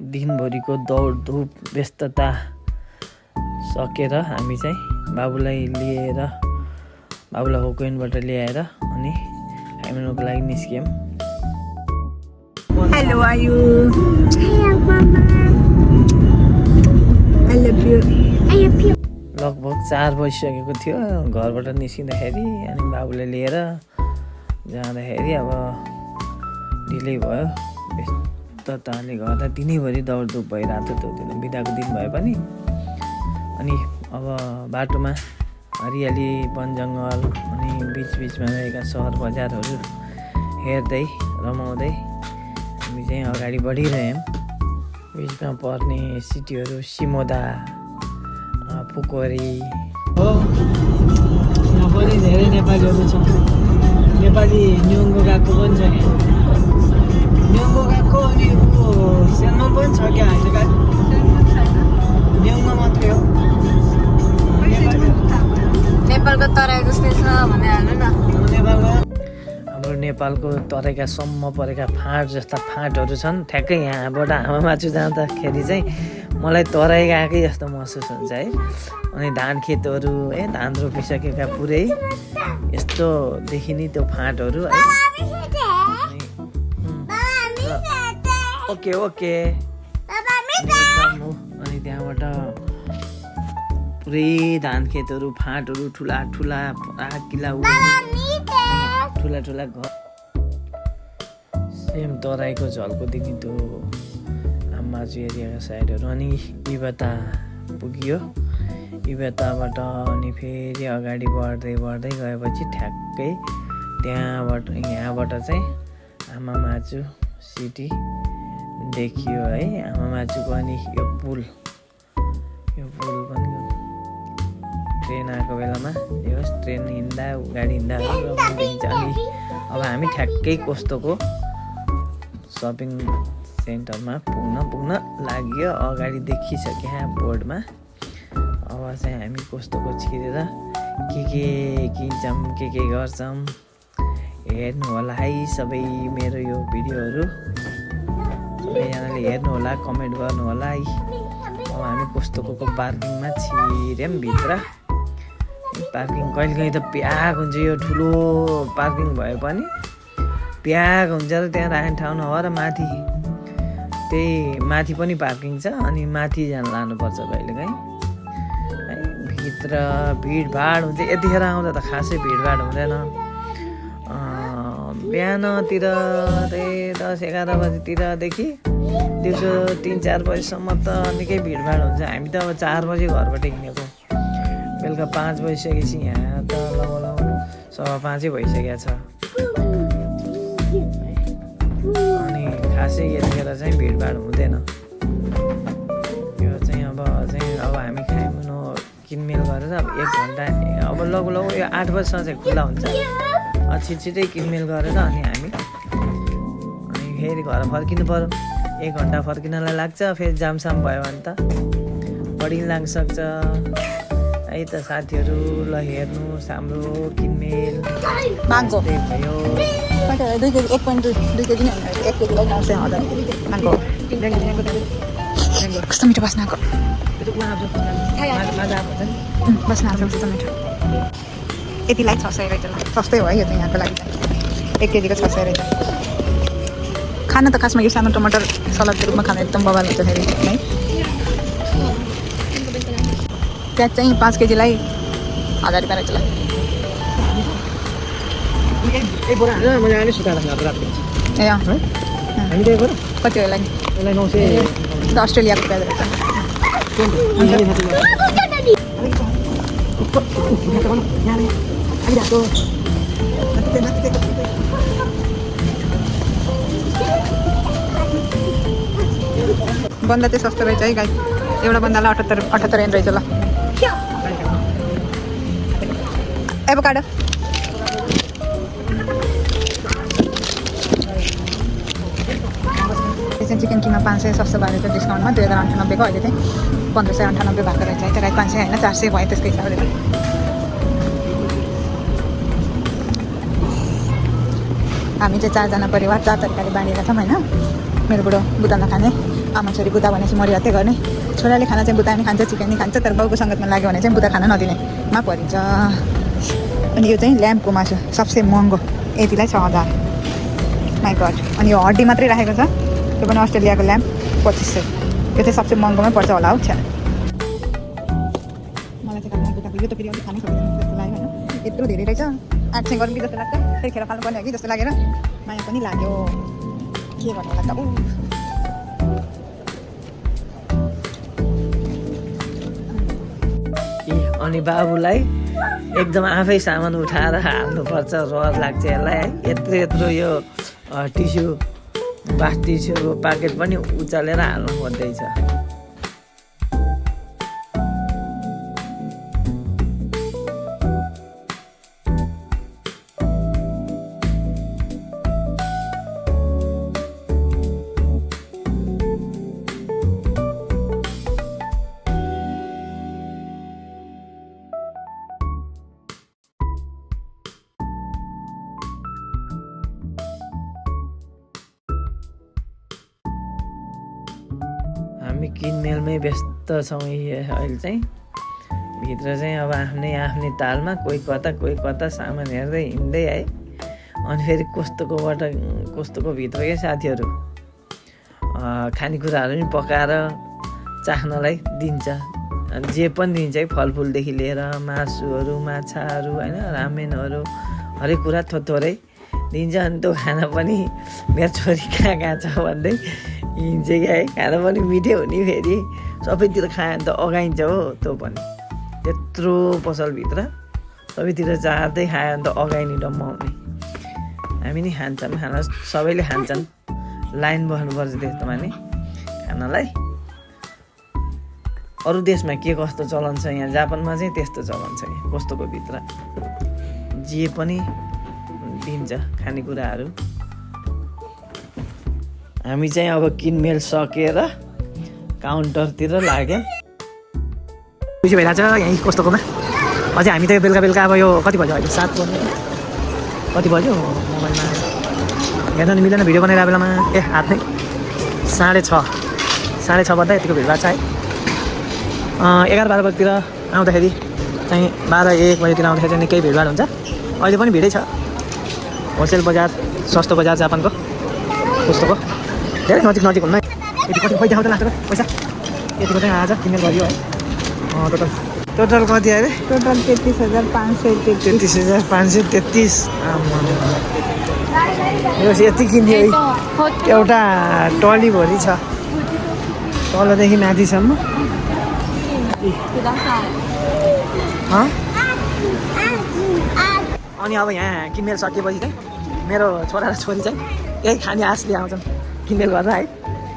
दिनभरिको दौडधुप व्यस्तता सकेर हामी चाहिँ बाबुलाई लिएर बाबुलाई होकवेनबाट ल्याएर अनि खाइमानुको लागि निस्क्यौँ। हेलो आयु आई लभ यु। लगभग 4 बजिसकेको थियो घरबाट निस्किँदाखेरि अनि बाबुलाई लिएर जाँदाखेरि अब ढिलै भयो। व्यस्तताले गर्दा दिनैभरि दौडधुप भइरहेको थियो। त्यो दिन बिदाको दिन भए पनि अनि अब बाटोमा हरियाली वन जङ्गल अनि बिचबिचमा रहेका सहर बजारहरू हेर्दै रमाउँदै हामी चाहिँ अगाडि बढिरह्यौँ। बिचमा पर्ने सिटीहरू सिमोदा, पोखरी हो। यहाँ पनि धेरै नेपालीहरू छ। नेपाली न्युङ्गो गएको पनि छ। न्युङ्गो गएको अनि सानो पनि छ क्या अहिले का न्युङ्गो मात्रै हो। नेपालको तराई जस्तै छ भने हाल्नु न। हाम्रो नेपालको तराईका सम्म परेका फाँट जस्ता फाँटहरू छन्। ठ्याक्कै यहाँबाट आमामाचु जाँदाखेरि चाहिँ मलाई तराई गएकै जस्तो महसुस हुन्छ है। अनि धान खेतहरू धान रोपिसकेका पुरै यस्तो देखिने त्यो फाँटहरू है। ओके ओके अनि त्यहाँबाट पुरै धान खेतहरू फाँटहरू ठुला ठुला किला ठुला ठुला घर सेम तराईको झल्को देखि त्यो आमाचु एरियाका साइडहरू। अनि इबता पुगियो। इबताबाट अनि फेरि अगाडि बढ्दै बढ्दै गएपछि ठ्याक्कै यहाँबाट चाहिँ आमामाचु सिटी देखियो है। आमामाचुको अनि यो पुल पनि ट्रेन आएको बेलामा यो ट्रेन हिँड्दा गाडी हिँड्दा देखिन्छ। अनि अब हामी ठ्याक्कै कस्तोको सपिङ सेन्टरमा पुग्न लाग्यो। अगाडि देखिसक्यो बोर्डमा। अब चाहिँ हामी कस्तोको छिरेर के किन्छौँ के गर्छौँ हेर्नु होला है। सबै मेरो यो भिडियोहरू सबैजनाले हेर्नु होला, कमेन्ट गर्नु होला है। अब हामी कस्तोको पार्किङमा छिर्यौँ भित्र। पार्किङ कहिलेकाहीँ त प्याक हुन्छ। यो ठुलो पार्किङ भए पनि प्याक हुन्छ र त्यहाँ राख्ने ठाउँ नभएर त्यही माथि पनि पार्किङ छ। अनि माथि जान लानुपर्छ कहिलेकाहीँ है। भित्र भिडभाड हुन्छ। यतिखेर आउँदा त खासै भिडभाड हुँदैन। बिहानतिर 10-11 बजीतिरदेखि दिउँसो 3-4 बजीसम्म त निकै भिडभाड हुन्छ। हामी त अब 4 बजी घरबाट हिँडेको। बेलुका 5 बजिसकेपछि यहाँ त लगभग 4:15 भइसकेको छ। अनि खासै यतिखेर चाहिँ भिडभाड हुँदैन। यो चाहिँ अब हामी खाइमानु किनमेल गरेर अब 1 घन्टा अब लगभग यो 8 बजीसम्म चाहिँ खुल्ला हुन्छ। छिटै किनमेल गरेर अनि हामी फेरि घर फर्किनु पर्यो। 1 घन्टा फर्किनलाई लाग्छ। फेरि जामसाम भयो भने त बढी लाग्न सक्छ है त। साथीहरू ल हेर्नुहोस् हाम्रो किनमेल मागो भयो। 2 केजी 1.2 केजी नै हुन्छ। 1 केजीलाई 900 मागो कस्तो मिठो बस्नाको बस्न कस्तो मिठो। यतिलाई 600 रहेछ। सस्तै हो है यो त यहाँको लागि। 1 केजीको 600 रहेछ। खाना त खासमा यो सानो टमाटर सलादको रूपमा खाना एकदम बवाल हुन्छ फेरि है। प्याज चाहिँ 5 केजीलाई 1000 रुपियाँ रहेछ। कति हो लागि अस्ट्रेलियाको प्याज रहेछ। बन्दा चाहिँ सस्तो रहेछ है गाई। एउटा बन्दालाई 78 एन रहेछ। ल एभोकाडो चिकन किमा 500 सस्तो भएको थियो डिस्काउन्टमा। 2098 को अहिले चाहिँ 1598 भएको रहेछ है। त गाई 500 होइन 400 भयो त्यसको हिसाबले। हामी चाहिँ 4 जना परिवार 4 तरिकाले बाँडिएका छौँ होइन। मेरो बुढो बुदा नखाने, आमा छोरी बुता भनेपछि मरिहत्तै गर्ने छोराले खाना चाहिँ बुता नि खान्छ चिकन नि खान्छ तर बाउको सङ्गतमा लाग्यो भने चाहिँ बुता खाना नदिनेमा परिन्छ अनि यो चाहिँ ल्याम्पको मासु सबसे महँगो यतिलाई 6000 माई गड अनि यो हड्डी मात्रै राखेको छ त्यो पनि अस्ट्रेलियाको ल्याम्प 2500 यो चाहिँ सबसे महँगोमै पर्छ होला हौ छ्या मलाई चाहिँ खाना बुताको यो त फेरि अलिक खानै सक्दैन जस्तो लाग्यो होइन यत्रो धेरै रहेछ आठ चाहिँ गरौँ कि जस्तो लाग्छ फेरि खेर फाल्नुपर्ने हो कि जस्तो लागेर माया पनि लाग्यो के गर्नु होला त अनि बाबुलाई एकदम आफै सामान उठाएर हाल्नुपर्छ रहर लाग्छ यसलाई है यत्रो यो टिस्यु बास टिस्युको प्याकेट पनि उचालेर हाल्नु पर्दैछ हामी किनमेलमै व्यस्त छौँ अहिले चाहिँ भित्र चाहिँ अब आफ्नै तालमा कोही कता सामान हेर्दै हिँड्दै है अनि फेरि कस्तोको भित्रकै साथीहरू खानेकुराहरू पनि पकाएर चाख्नलाई दिन्छ अनि जे पनि दिन्छ है फलफुलदेखि लिएर मासुहरू माछाहरू होइन रामेनहरू हरेक कुरा थोरै दिन्छ अनि त्यो खाना पनि मेरो छोरी कहाँ छ भन्दै हिँड्छ क्या है खाना पनि मिठै हुने फेरि सबैतिर खायो भने त अगाइन्छ हो त्यो पनि त्यत्रो पसलभित्र सबैतिर चाहँदै खायो भने त अगाइने डम्माउने हामी नि खान्छौँ खाना सबैले खान्छन् लाइन बस्नुपर्छ त्यस्तोमा नि खानालाई अरू देशमा के कस्तो चलन छ यहाँ जापानमा चाहिँ त्यस्तो चलन छ कस्तोको भित्र जे पनि दिन्छ खानेकुराहरू हामी चाहिँ अब किनमेल सकेर काउन्टरतिर लाग्यो खुसी भइरहेछ यहीँ कस्तोकोमा अझै हामी त बेलुका अब यो कति बज्यो अहिले 7 बज्यो कति बज्यो मोबाइलमा हेर्न मिलेन भिडियो बनाइरहेको बेलामा हात नै 6:30 बज्दा यतिको भिड भएको छ है 11-12 बजीतिर आउँदाखेरि चाहिँ 12-1 बजीतिर आउँदाखेरि चाहिँ निकै भिडभाड हुन्छ अहिले पनि भिडै छ होलसेल बजार सस्तो बजार जापानको कस्तोको धेरै नजिक हुन्न यति कति पैसा आउँछ लाग्छ पैसा यतिको चाहिँ आज किनेर गरियो है टोटल कति अरे टोटल 33,533 यो यति किन्यो एउटा टलीभरि छ तलदेखि माथिसम्म अनि अब यहाँ किनमेल सकिएपछि चाहिँ मेरो छोरा र छोरी चाहिँ यही खाने आशले आउँछन् किनमेल गरेर है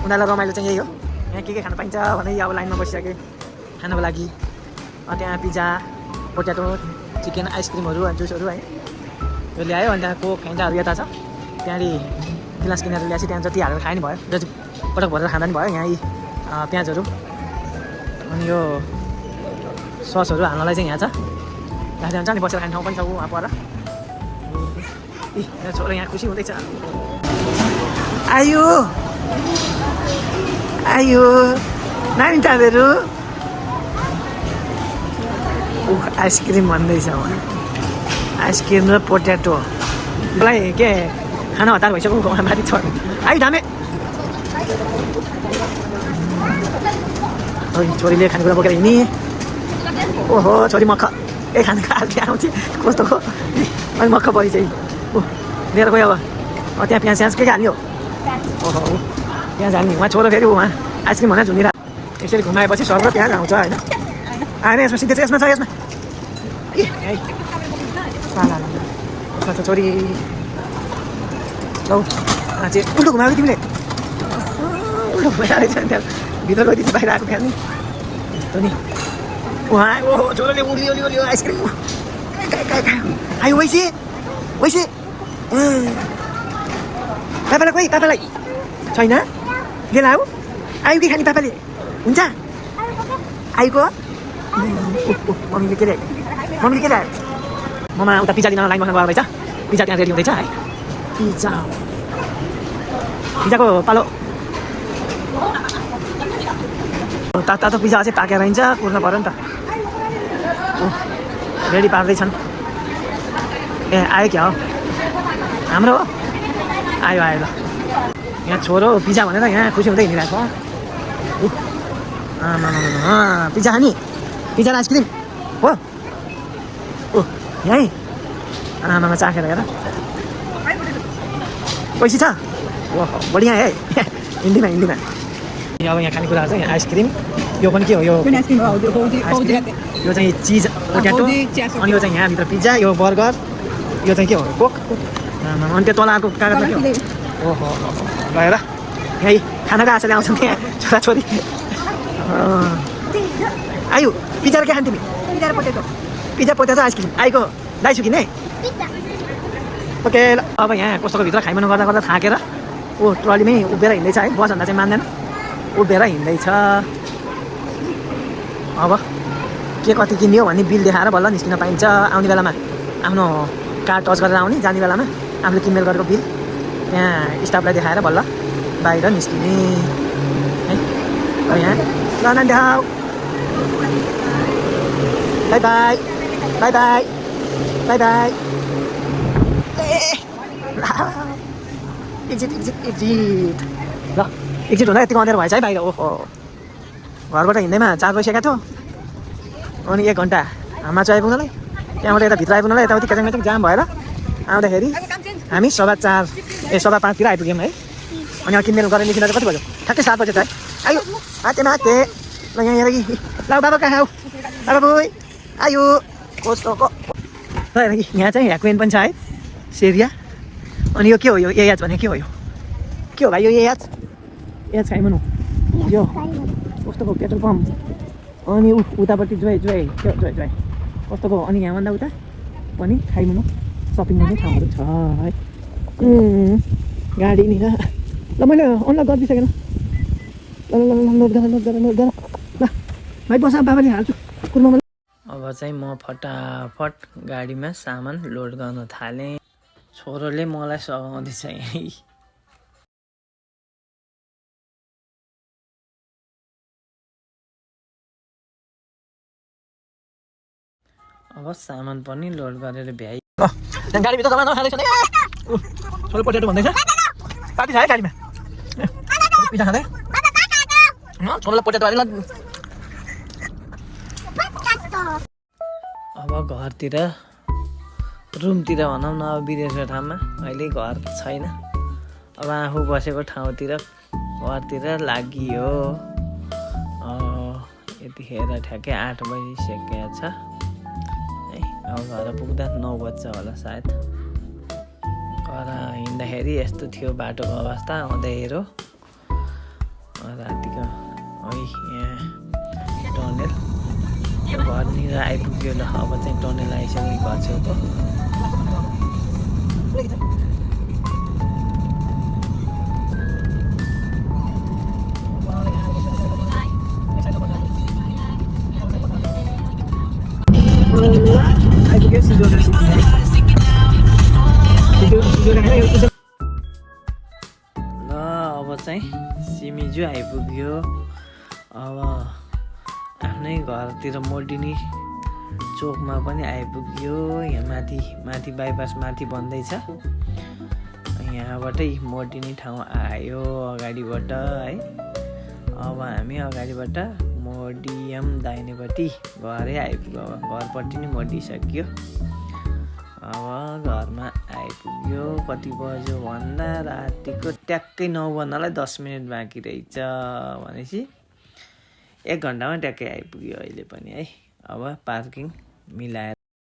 उनीहरूलाई रमाइलो चाहिँ यही हो यहाँ के खान पाइन्छ भने अब लाइनमा बसिसके खानको लागि त्यहाँ पिज्जा पोट्याटो चिकन आइसक्रिमहरू जुसहरू है यो ल्यायो अनि त्यहाँ कोक खाइन्जाहरू यता छ त्यहाँदेखि गिलास किनेर ल्याएपछि त्यहाँ जति हालेर खायो नि भयो जति पटक भरेर खाँदा नि भयो यहाँ प्याजहरू अनि यो ससहरू हाल्नलाई चाहिँ यहाँ छ राख्दै हुन्छ नि बसेर खाने ठाउँ पनि छ वहाँ पर मेरो छोरा यहाँ खुसी हुँदैछ आयो नानी चाँदहरू आइसक्रिम भन्दैछ उहाँ आइसक्रिम र पोट्याटो मलाई के खाना हतार भइसक्यो माथि छ आइ धामे छोरीले खानेकुरा बोकेर हिँडी ओहो छोरी मक्ख खाने खाल्के आउँछ कस्तो हो अनि मक्ख परि चाहिँ लिएर गयो अब त्यहाँ प्याज के हाल्ने हो ओहो प्याज हाल्ने उहाँ छोरो फेरि उहाँ आइसक्रिम भनेर झुनिरहेको यसरी घुमाएपछि सर्व प्याज आउँछ होइन आएन यसमा सिधै यसमा छ यसमा छ छोरी लौ चाहिँ उल्टो घुमायो तिमीले उल्टो घुमाइरहेको छ त्यहाँ भित्र गइदिन्छ बाहिर आएको फ्याल्ने यस्तो नि उहाँ ओहो छोरोले उल्लियो आइसक्रिम आयो वैसे पापालाई कोही पापालाई छैन लिएर आऊ आयु के खाने पापाले हुन्छ आयुको मम्मीले के ल्यायो ममा उता पिज्जा लिन लाइन बस्न गएको रहेछ पिज्जा त्यहाँ रेडी हुँदैछ है पिज्जाको पालो तातो पिज्जा चाहिँ पाकेर हिँड्छ कुर्नु पऱ्यो नि त रेडी पार्दैछन् ए आयो क्या हो हाम्रो हो आयो आयो ल यहाँ छोरो पिज्जा भनेर यहाँ खुसी हुँदै हिँडिरहेको पिज्जा खाने पिज्जा र आइसक्रिम हो यहीँ आमामा चाखेर हेर पैसा छ ओहो बढिया है हिन्दीमा अब यहाँ खानेकुराहरू चाहिँ आइसक्रिम यो पनि के हो यो चाहिँ चिज पोट्याटो अनि यो चाहिँ यहाँभित्र पिज्जा यो बर्गर यो चाहिँ के हो कोक अनि त्यो तल आएको कागजमा के हो ओहो गएर यहीँ खानाको आशाले आउँछन् त्यहाँ छोराछोरी आयु पिज्जा र के खान् तिमी पिज्जा पोट्याटो आइसक्रिम आइको दाइसु किने ओके ल अब यहाँ कस्तो भित्र खाइमान गर्दा गर्दा थाकेर ट्रलीमै उभिएर हिँड्दैछ है बस भन्दा चाहिँ मान्दैन उभिएर हिँड्दैछ अब के कति किन्यो भन्ने बिल देखाएर बल्ल निस्किन पाइन्छ आउने बेलामा आफ्नो कार्ड टच गरेर आउने जाने बेलामा आफूले किनमेल गरेको बिल त्यहाँ स्टाफलाई देखाएर बल्ल बाहिर निस्किने है यहाँ ल नानी देखाऊ by by by by by by exit ल एक्जिट हुँदा यतिको अँध्यारो भएछ है बाहिर ओहो घरबाट हिँड्दैमा 4 बजिसकेको थियो अनि 1 घन्टा हाममा चाहिँ आइपुग्नलाई त्यहाँबाट यता भित्र आइपुग्नलाई यताउति क्याचाङ जाम भएर आउँदाखेरि हामी 5:15 तिर आइपुग्यौँ है अनि अब किनमेल गरेर निस्किँदा कति बज्यो ठ्याक्कै 7 बजे त है आयो हाते माते ल यहाँ हेर कि ल बाबा कहाँ आऊ बाबा बोइ आयो कस्तोको ल हेर कि यहाँ चाहिँ ह्याकुएन पनि छ है सेरिया अनि यो के हो यो एयाज भने के हो भाइ यो एयाज खाइमन हो यो कस्तोको पेट्रोल पम्प अनि उतापट्टि जोइ कस्तोको अनि यहाँभन्दा उता पनि खाइमन सपिङ गर्ने ठाउँहरू छ है गाडी नि ल मैले अनलक गरिदिइसकेन ल लोड गर ल भाइ बस बाबाले हाल्छु कुर्मा अब चाहिँ म फटाफट गाडीमा सामान लोड गर्न थालेँ छोरोले मलाई सघाउँदैछ यहीँ अब सामान पनि लोड गरेर भ्याइ गाडीभित्र तपाईँ नखाँदैछ नि छोरो पोटेटो भन्दैछ पार्टी छ है गाडीमा पिज्जा खाँदै छोरोलाई पोटेटो हाल्यो अब घरतिर रुमतिर भनौँ न अब विदेशको ठाउँमा अहिले घर छैन अब आफू बसेको ठाउँतिर घरतिर लागियो यतिखेर ठ्याक्कै 8 बजिसकेको छ है अब घर पुग्दा 9 बज्छ होला सायद घर हिँड्दाखेरि यस्तो थियो बाटोको अवस्था अँध्यारो रातिको है यहाँ टनेल घरनिर आइपुग्यो ल अब चाहिँ टनेल आइसक्यो घर छेउको ल अब चाहिँ सिमिजु आइपुग्यो अब आफ्नै घरतिर मोडिनी चोकमा पनि आइपुग्यो यहाँ माथि बाइपास माथि बन्दैछ यहाँबाटै मोडिनी ठाउँ आयो अगाडिबाट है अब हामी अगाडिबाट मोडियम दाहिनेपट्टि घरै आइपुग्यो घरपट्टि नै मोडिसक्यो अब घरमा आइपुग्यो कति बज्यो भन्दा रातिको ट्याक्कै 9 बज्नलाई 10 मिनट बाँकी रहेछ भनेपछि 1 घन्टामा ट्याक्कै आइपुग्यो अहिले पनि है अब पार्किङ मिलाएर